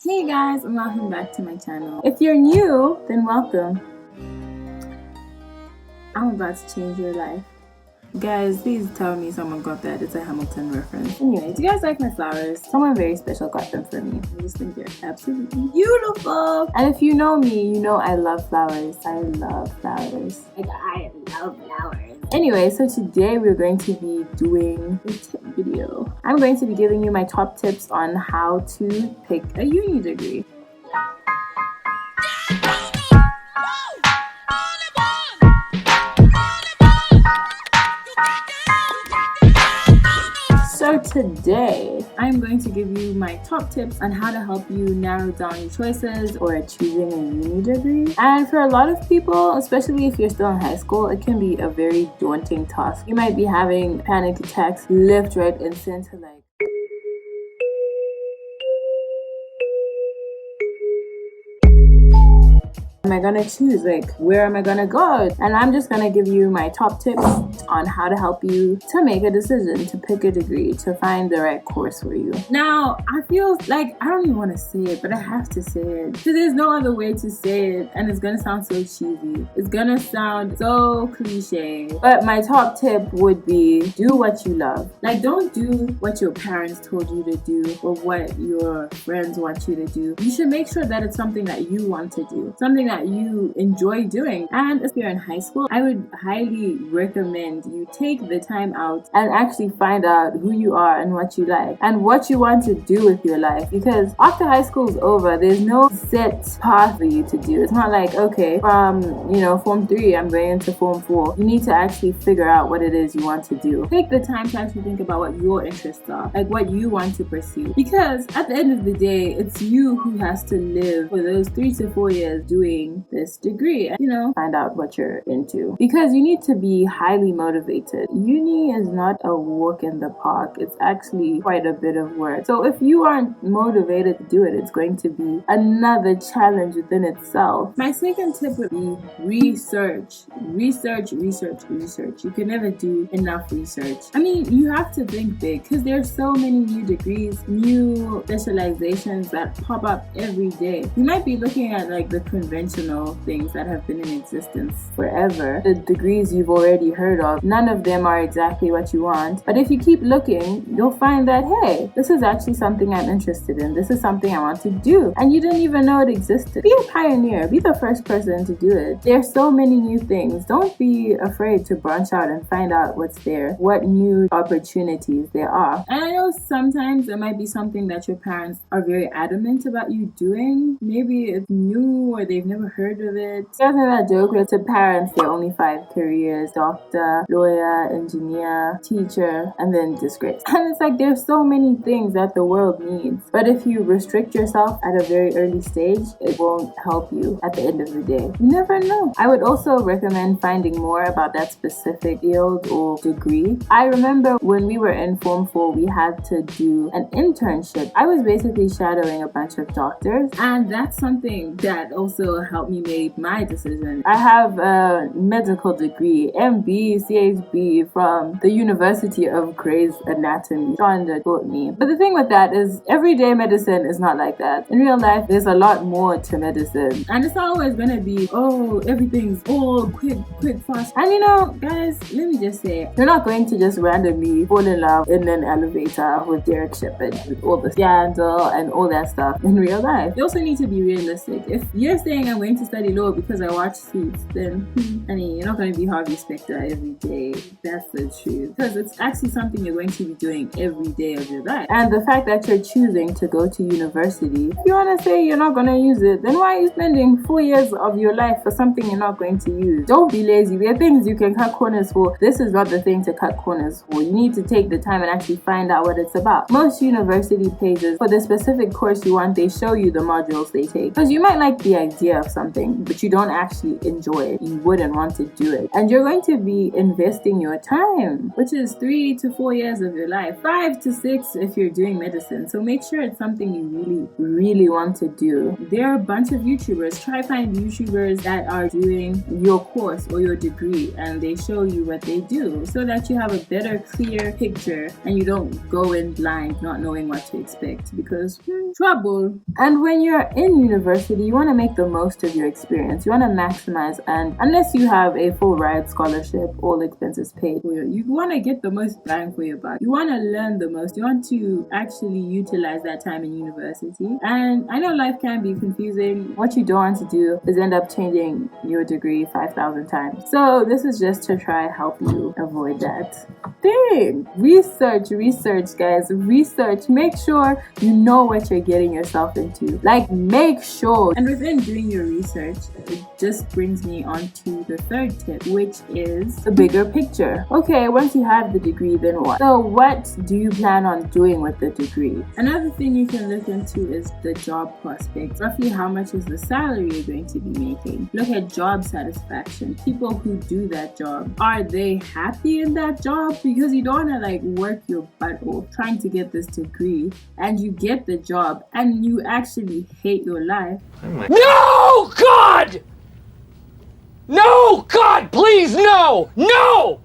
Hey guys, and welcome back to my channel. If you're new, then welcome. I'm about to change your life. Guys, please tell me someone got that. It's a Hamilton reference. Anyway, do you guys like my flowers? Someone very special got them for me. I just think they're absolutely beautiful. And if you know me, you know I love flowers. I love flowers. I love flowers. Anyway, so today we're going to be doing a tip video. I'm going to be giving you my top tips on how to pick a uni degree. So today, I'm going to give you my top tips on how to help you narrow down your choices or choosing a uni degree. And for a lot of people, especially if you're still in high school, it can be a very daunting task. You might be having panic attacks left, right, and center, like, am I gonna choose? Like, where am I gonna go? And I'm just gonna give you my top tips on how to help you to make a decision, to pick a degree, to find the right course for you. Now, I feel like I don't even want to say it, but I have to say it because there's no other way to say it, and it's gonna sound so cheesy. It's gonna sound so cliche. But my top tip would be do what you love. Like, don't do what your parents told you to do or what your friends want you to do. You should make sure that it's something that you want to do, something that you enjoy doing. And if you're in high school, I would highly recommend you take the time out and actually find out who you are and what you like and what you want to do with your life, because after high school's over, there's no set path for you to do. It's not like, okay, from form 3 I'm going into form 4. You need to actually figure out what it is you want to do. Take the time to actually think about what your interests are, like what you want to pursue, because at the end of the day, it's you who has to live for those 3 to 4 years doing this degree and find out what you're into, because you need to be highly motivated. Uni is not a walk in the park. It's actually quite a bit of work. So if you aren't motivated to do it, it's going to be another challenge within itself. My second tip would be research. You can never do enough research. I mean, you have to think big, because there's so many new degrees, new specializations that pop up every day. You might be looking at like the conventional things that have been in existence forever, the degrees you've already heard of. None of them are exactly what you want, but if you keep looking, you'll find that, hey, this is actually something I'm interested in. This is something I want to do, and you didn't even know it existed. Be a pioneer. Be the first person to do it. There's so many new things. Don't be afraid to branch out and find out what's there, what new opportunities there are. And I know sometimes it might be something that your parents are very adamant about you doing. Maybe it's new or they've never heard of it. You guys know that joke where to parents there are only 5 careers: doctor, lawyer, engineer, teacher, and then disgrace. And it's like there's so many things that the world needs, but if you restrict yourself at a very early stage, it won't help you at the end of the day. You never know. I would also recommend finding more about that specific field or degree. I remember when we were in Form 4, we had to do an internship. I was basically shadowing a bunch of doctors, and that's something that also helped me make my decision. I have a medical degree, MB, CHB, from the University of Grey's Anatomy. Shonda taught me. But the thing with that is, everyday medicine is not like that. In real life, there's a lot more to medicine, and it's not always gonna be, oh, everything's all quick, fast. And guys, let me just say, you're not going to just randomly fall in love in an elevator with Derek Shepherd with all the scandal and all that stuff in real life. You also need to be realistic. If you're saying I'm going to study law because I watch Suits, then you're not going to be Harvey Specter every day. That's the truth, because it's actually something you're going to be doing every day of your life. And the fact that you're choosing to go to university, if you want to say you're not going to use it, then why are you spending 4 years of your life for something you're not going to use? Don't be lazy. There are things you can cut corners for. This is not the thing to cut corners for. You need to take the time and actually find out what it's about. Most university pages, for the specific course you want, they show you the modules they take, because you might like the idea love something, but you don't actually enjoy it, you wouldn't want to do it. And you're going to be investing your time, which is 3 to 4 years of your life, 5 to 6 if you're doing medicine. So make sure it's something you really want to do. There are a bunch of YouTubers. Try find YouTubers that are doing your course or your degree, and they show you what they do so that you have a better, clear picture and you don't go in blind not knowing what to expect, because trouble. And when you're in university, you want to make the most of your experience. You want to maximize, and unless you have a full ride scholarship, all expenses paid, you want to get the most bang for your buck. You want to learn the most. You want to actually utilize that time in university. And I know life can be confusing. What you don't want to do is end up changing your degree 5,000 times. So this is just to try help you avoid that thing. Research, guys. Research. Make sure you know what you're getting yourself into. Like, make sure. And within doing your research, it just brings me on to the third tip, which is the bigger picture. Okay, once you have the degree, then what? So what do you plan on doing with the degree? Another thing you can look into is the job prospects. Roughly how much is the salary you're going to be making? Look at job satisfaction. People who do that job, are they happy in that job? Because you don't want to work your butt off trying to get this degree and you get the job and you actually hate your life. No, God! No, God, please, no! No!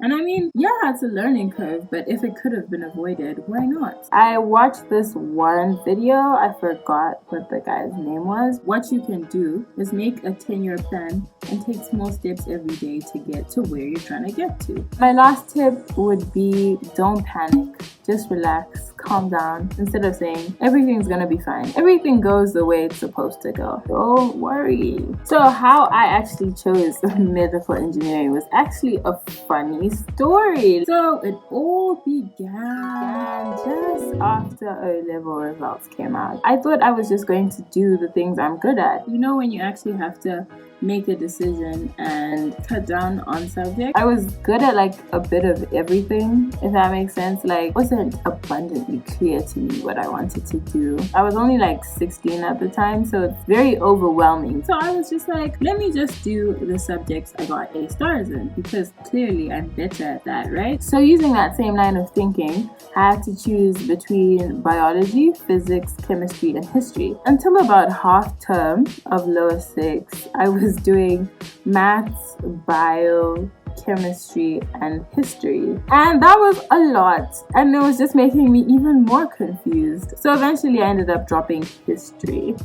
And I mean, yeah, it's a learning curve, but if it could have been avoided, why not? I watched this one video, I forgot what the guy's name was. What you can do is make a 10-year plan and take small steps every day to get to where you're trying to get to. My last tip would be, don't panic. Just relax, calm down, instead of saying everything's gonna be fine. Everything goes the way it's supposed to go. Don't worry. So how I actually chose medical engineering was actually a funny story. So it all began just after O-level results came out. I thought I was just going to do the things I'm good at. You know, when you actually have to make a decision and cut down on subject. I was good at a bit of everything, if that makes sense. Wasn't abundantly clear to me what I wanted to do. I was only 16 at the time, so it's very overwhelming. So I was just let me just do the subjects I got A stars in, because clearly I'm better at that, right? So using that same line of thinking, I had to choose between biology, physics, chemistry, and history. Until about half term of lower 6, I was doing maths, bio, chemistry, and history. And that was a lot. And it was just making me even more confused. So eventually I ended up dropping history.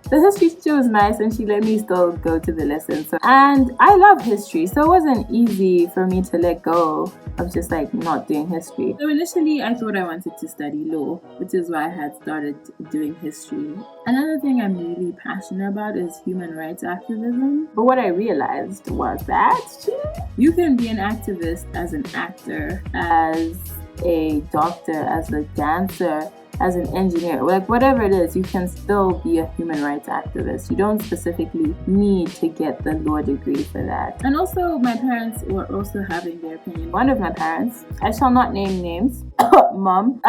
The history teacher was nice and she let me still go to the lessons. And I love history, so it wasn't easy for me to let go of just not doing history. So initially I thought I wanted to study law, which is why I had started doing history. Another thing I'm really passionate about is human rights activism. But what I realized was that you can be an activist as an actor, as a doctor, as a dancer, as an engineer, whatever it is, you can still be a human rights activist. You don't specifically need to get the law degree for that. And also, my parents were also having their opinion. One of my parents, I shall not name names, mom,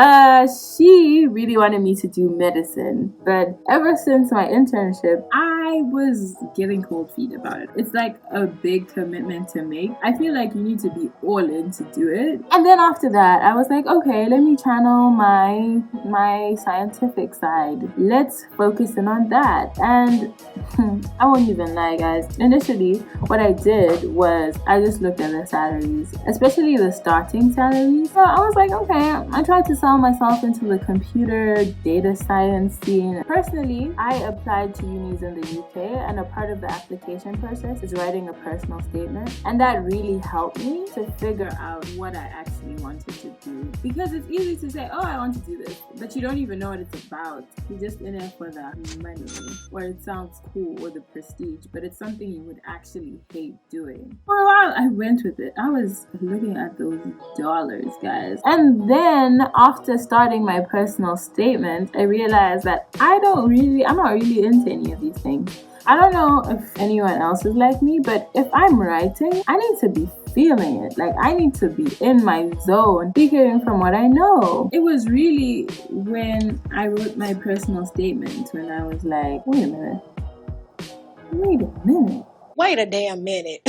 she really wanted me to do medicine. But ever since my internship, I was getting cold feet about it. It's a big commitment to make. I feel you need to be all in to do it. And then after that, I was okay, let me channel my scientific side. Let's focus in on that. And I won't even lie, guys. Initially, what I did was I just looked at the salaries, especially the starting salaries. So I was okay, I tried to sell myself into the computer data science scene. Personally, I applied to unis in the UK, and a part of the application process is writing a personal statement. And that really helped me to figure out what I actually wanted to do. Because it's easy to say, oh, I want to do this, but you don't even know what it's about. You're just in it for the money, or it sounds cool, or the prestige, but it's something you would actually hate doing. For a while, I went with it. I was looking at those dollars, guys. And then after starting my personal statement, I realized that I'm not really into any of these things. I don't know if anyone else is like me, but if I'm writing, I need to be feeling it. I need to be in my zone, speaking from what I know. It was really when I wrote my personal statement when I was wait a minute. wait a minute. Wait a damn minute.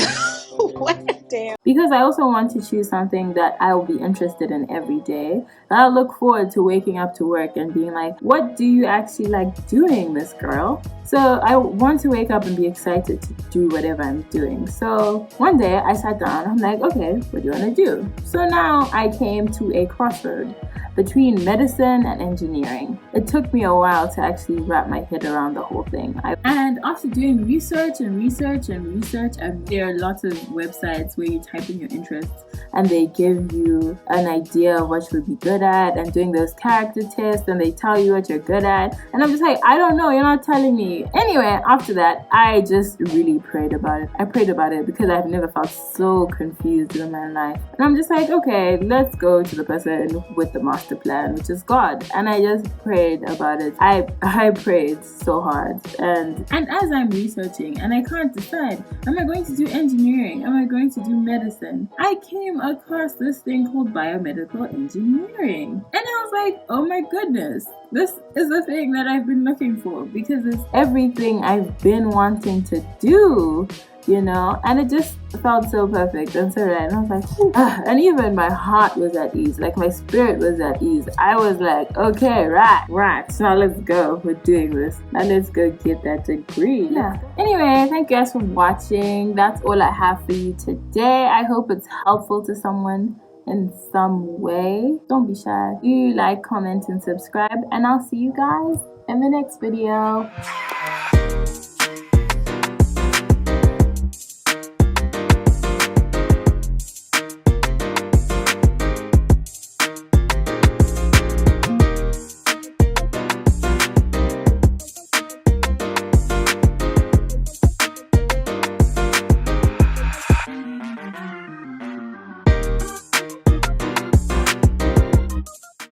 Wait a damn. Because I also want to choose something that I will be interested in every day. That I'll look forward to waking up to work and being like, what do you actually like doing, Miss Girl? So I want to wake up and be excited to do whatever I'm doing. So one day I sat down, I'm like, okay, what do you want to do? So now I came to a crossroad between medicine and engineering. It took me a while to actually wrap my head around the whole thing. And after doing research, there are lots of websites where you type in your interests and they give you an idea of what you would be good at, and doing those character tests and they tell you what you're good at. And I'm just like, I don't know, you're not telling me. Anyway, after that, I just really prayed about it. I prayed about it because I've never felt so confused in my life. And I'm just like, okay, let's go to the person with the master plan, which is God. And I just prayed about it. I prayed so hard. And as I'm researching and I can't decide, am I going to do engineering? Am I going to do medicine? I came across this thing called biomedical engineering. And I was like, oh my goodness, this is the thing that I've been looking for, because it's everything I've been wanting to do, you know, and it just felt so perfect and so right. And I was like, and even my heart was at ease, like my spirit was at ease. I was like, okay, right, so now let's go. We're doing this. Now let's go get that degree. Yeah. Anyway, thank you guys for watching. That's all I have for you today. I hope it's helpful to someone in some way. Don't be shy. You like, comment, and subscribe, and I'll see you guys in the next video.